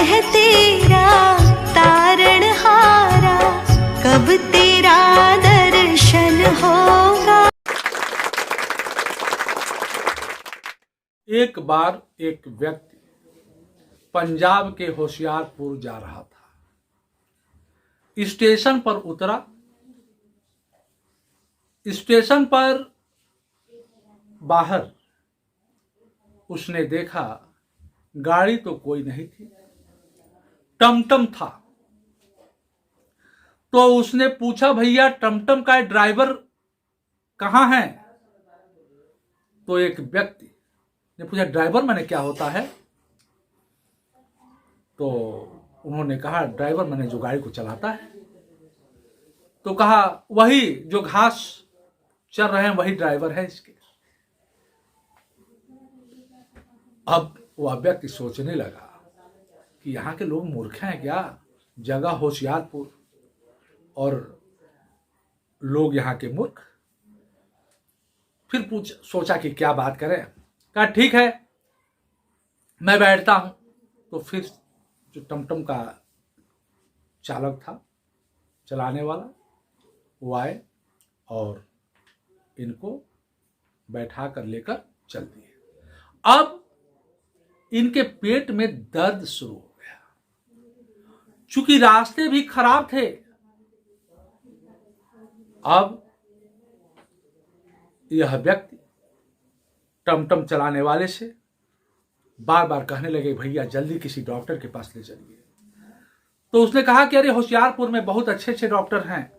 है तेरा तारणहारा, कब तेरा दर्शन होगा। एक बार एक व्यक्ति पंजाब के होशियारपुर जा रहा था। स्टेशन पर उतरा। स्टेशन पर बाहर उसने देखा गाड़ी तो कोई नहीं थी, टमटम था। तो उसने पूछा, भैया टमटम का ड्राइवर कहाँ है? तो एक व्यक्ति ने पूछा, ड्राइवर माने क्या होता है? तो उन्होंने कहा, ड्राइवर माने जो गाड़ी को चलाता है। तो कहा, वही जो घास चल रहे हैं वही ड्राइवर है इसके। अब वह व्यक्ति सोचने लगा कि यहाँ के लोग मूर्ख हैं क्या? जगह होशियारपुर और लोग यहाँ के मूर्ख। फिर सोचा कि क्या बात करें। कहा ठीक है मैं बैठता हूं। तो फिर जो टमटम का चालक था, चलाने वाला, वो आए और इनको बैठा कर लेकर चल दिए। अब इनके पेट में दर्द शुरू हो गया, चूंकि रास्ते भी खराब थे। अब यह व्यक्ति टमटम चलाने वाले से बार बार कहने लगे, भैया जल्दी किसी डॉक्टर के पास ले चलिए। तो उसने कहा कि अरे होशियारपुर में बहुत अच्छे अच्छे डॉक्टर हैं,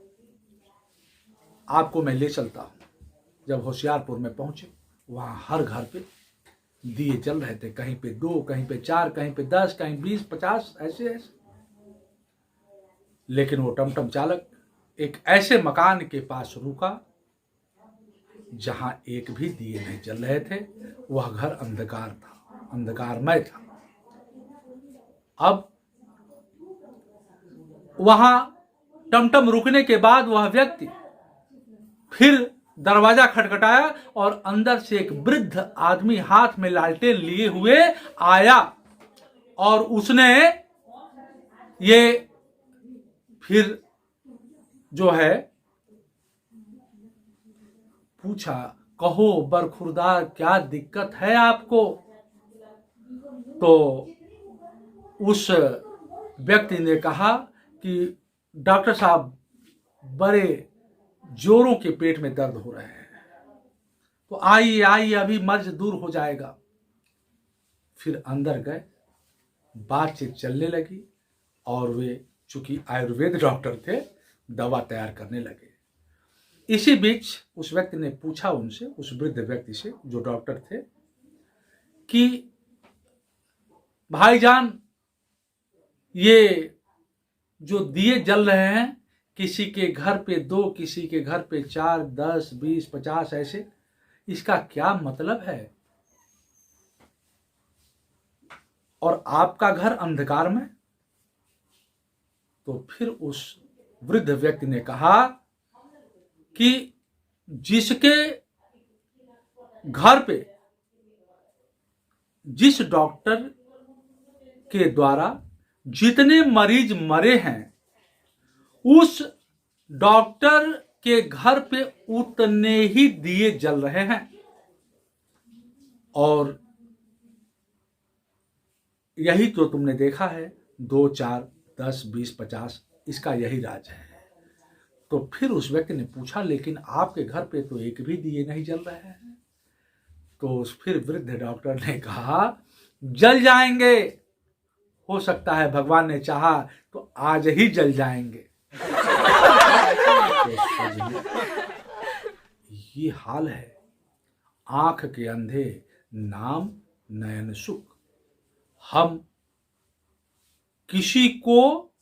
आपको मैं ले चलता हूं। जब होशियारपुर में पहुंचे, वहां हर घर पे दिए जल रहे थे, कहीं पे 2, कहीं पे 4, कहीं पे 10, कहीं 20, 50, ऐसे ऐसे। लेकिन वो टमटम चालक एक ऐसे मकान के पास रुका जहां एक भी दिए नहीं जल रहे थे। वह घर अंधकार था, अंधकारमय था। अब वहां टमटम रुकने के बाद वह व्यक्ति फिर दरवाजा खटखटाया और अंदर से एक वृद्ध आदमी हाथ में लालटेन लिए हुए आया और उसने ये फिर जो है पूछा, कहो बरखुरदार क्या दिक्कत है आपको? तो उस व्यक्ति ने कहा कि डॉक्टर साहब बड़े जोरों के पेट में दर्द हो रहे हैं, तो आइए आइए अभी मर्ज दूर हो जाएगा। फिर अंदर गए, बातचीत चलने लगी और वे चूंकि आयुर्वेद डॉक्टर थे, दवा तैयार करने लगे। इसी बीच उस व्यक्ति ने पूछा उनसे, उस वृद्ध व्यक्ति से जो डॉक्टर थे, कि भाईजान ये जो दिए जल रहे हैं, किसी के घर पे 2, किसी के घर पे 4, 10, 20, 50 ऐसे, इसका क्या मतलब है? और आपका घर अंधकार में? तो फिर उस वृद्ध व्यक्ति ने कहा कि जिसके घर पे जिस डॉक्टर के द्वारा जितने मरीज मरे हैं, उस डॉक्टर के घर पे उतने ही दिए जल रहे हैं। और यही तो तुमने देखा है, 2, 4, 10, 20, 50, इसका यही राज है। तो फिर उस व्यक्ति ने पूछा, लेकिन आपके घर पे तो एक भी दिए नहीं जल रहे हैं। तो फिर वृद्ध डॉक्टर ने कहा, जल जाएंगे, हो सकता है भगवान ने चाहा तो आज ही जल जाएंगे। ये हाल है। आंख के अंधे नाम नयन सुख। हम किसी को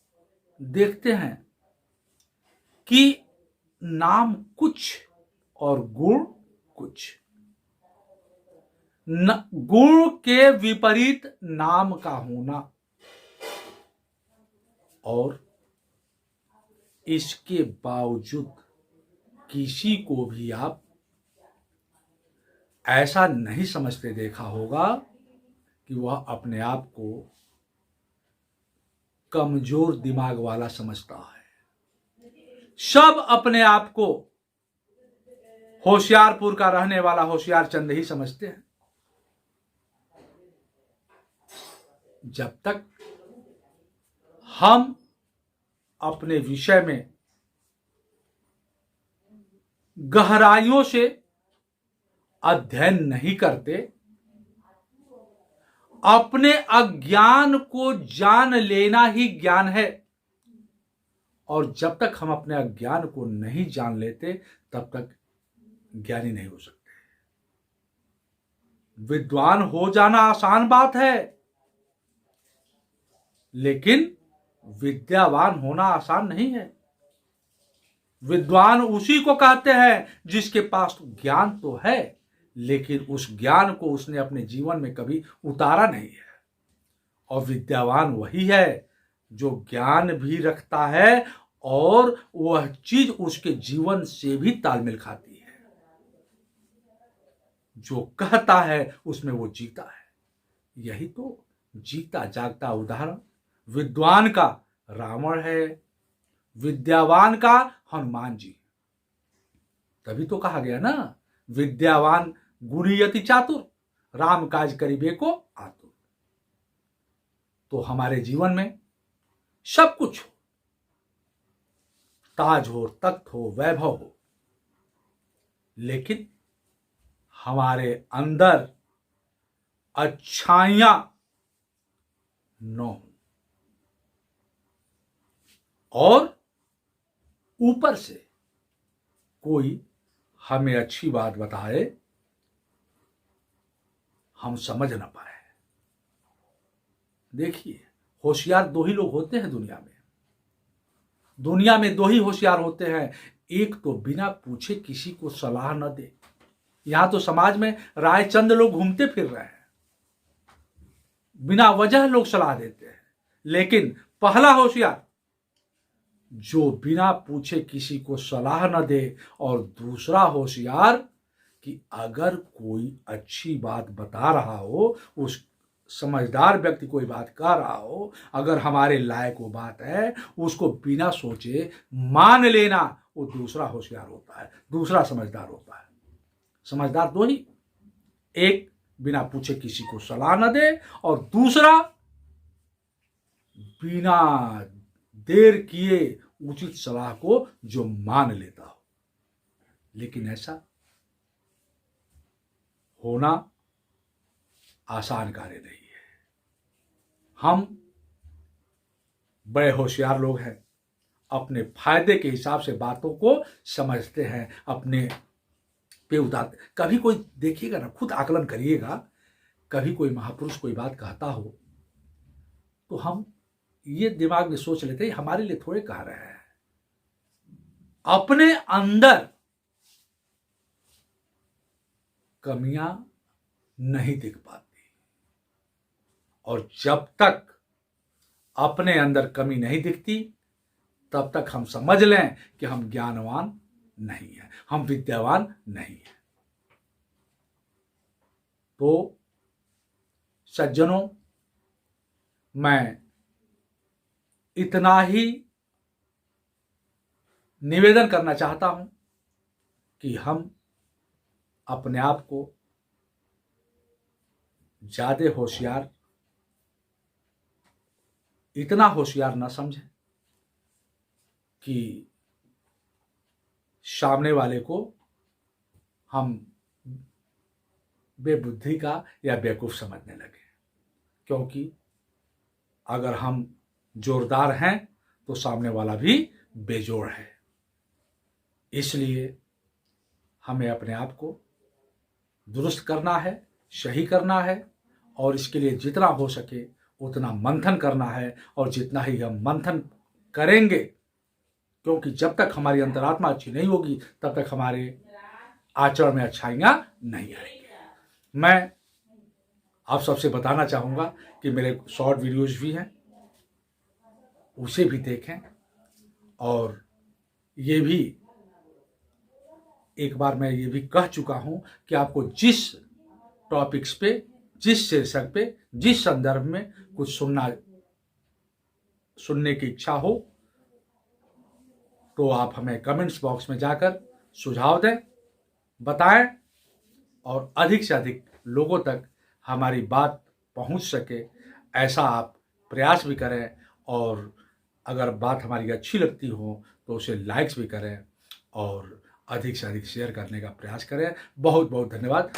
देखते हैं कि नाम कुछ और गुण कुछ, गुण के विपरीत नाम का होना, और इसके बावजूद किसी को भी आप ऐसा नहीं समझते देखा होगा कि वह अपने आप को कमजोर दिमाग वाला समझता है। सब अपने आप को होशियारपुर का रहने वाला होशियार चंद ही समझते हैं। जब तक हम अपने विषय में गहराइयों से अध्ययन नहीं करते, अपने अज्ञान को जान लेना ही ज्ञान है। और जब तक हम अपने अज्ञान को नहीं जान लेते तब तक ज्ञानी नहीं हो सकते। विद्वान हो जाना आसान बात है, लेकिन विद्यावान होना आसान नहीं है। विद्वान उसी को कहते हैं जिसके पास ज्ञान तो है, लेकिन उस ज्ञान को उसने अपने जीवन में कभी उतारा नहीं है। और विद्यावान वही है जो ज्ञान भी रखता है और वह चीज उसके जीवन से भी तालमेल खाती है। जो कहता है उसमें वो जीता है। यही तो जीता जागता उदाहरण विद्वान का रावण है, विद्यावान का हनुमान जी। तभी तो कहा गया ना, विद्यावान गुणियति चातुर, राम काज करिबे को आतुर। तो हमारे जीवन में सब कुछ हो, ताज हो, तख्त हो, वैभव हो, लेकिन हमारे अंदर अच्छाइयां न हो और ऊपर से कोई हमें अच्छी बात बताए, हम समझ ना पाए। देखिए, होशियार दो ही लोग होते हैं दुनिया में। दुनिया में दो ही होशियार होते हैं। एक तो बिना पूछे किसी को सलाह न दे। यहां तो समाज में रायचंद लोग घूमते फिर रहे हैं, बिना वजह लोग सलाह देते हैं। लेकिन पहला होशियार जो बिना पूछे किसी को सलाह न दे, और दूसरा होशियार कि अगर कोई अच्छी बात बता रहा हो, उस समझदार व्यक्ति कोई बात कह रहा हो, अगर हमारे लायक वो बात है, उसको बिना सोचे मान लेना, वो दूसरा होशियार होता है, दूसरा समझदार होता है। समझदार दो ही, एक बिना पूछे किसी को सलाह न दे, और दूसरा बिना देर किए उचित सलाह को जो मान लेता हो। लेकिन ऐसा होना आसान कार्य नहीं है। हम बड़े होशियार लोग हैं, अपने फायदे के हिसाब से बातों को समझते हैं, अपने पे उतारते। कभी कोई देखिएगा ना, खुद आकलन करिएगा, कभी कोई महापुरुष कोई बात कहता हो तो हम ये दिमाग में सोच लेते हैं हमारे लिए थोड़े कह रहे हैं। अपने अंदर कमियां नहीं दिख पाती, और जब तक अपने अंदर कमी नहीं दिखती तब तक हम समझ लें कि हम ज्ञानवान नहीं है, हम विद्यावान नहीं है। तो सज्जनों, मैं इतना ही निवेदन करना चाहता हूं कि हम अपने आप को ज्यादा होशियार, इतना होशियार न समझें कि सामने वाले को हम बेबुद्धि का या बेवकूफ समझने लगे। क्योंकि अगर हम जोरदार हैं तो सामने वाला भी बेजोड़ है। इसलिए हमें अपने आप को दुरुस्त करना है, सही करना है, और इसके लिए जितना हो सके उतना मंथन करना है। और जितना ही हम मंथन करेंगे, क्योंकि जब तक हमारी अंतरात्मा अच्छी नहीं होगी तब तक हमारे आचरण में अच्छाइयाँ नहीं आएंगी। मैं आप सबसे बताना चाहूँगा कि मेरे शॉर्ट वीडियोज भी हैं, उसे भी देखें। और ये भी एक बार मैं ये भी कह चुका हूँ कि आपको जिस टॉपिक्स पे, जिस शीर्षक पे, जिस संदर्भ में कुछ सुनना सुनने की इच्छा हो तो आप हमें कमेंट्स बॉक्स में जाकर सुझाव दें, बताएं और अधिक से अधिक लोगों तक हमारी बात पहुंच सके ऐसा आप प्रयास भी करें। और अगर बात हमारी अच्छी लगती हो तो उसे लाइक्स भी करें और अधिक से अधिक शेयर करने का प्रयास करें। बहुत बहुत धन्यवाद।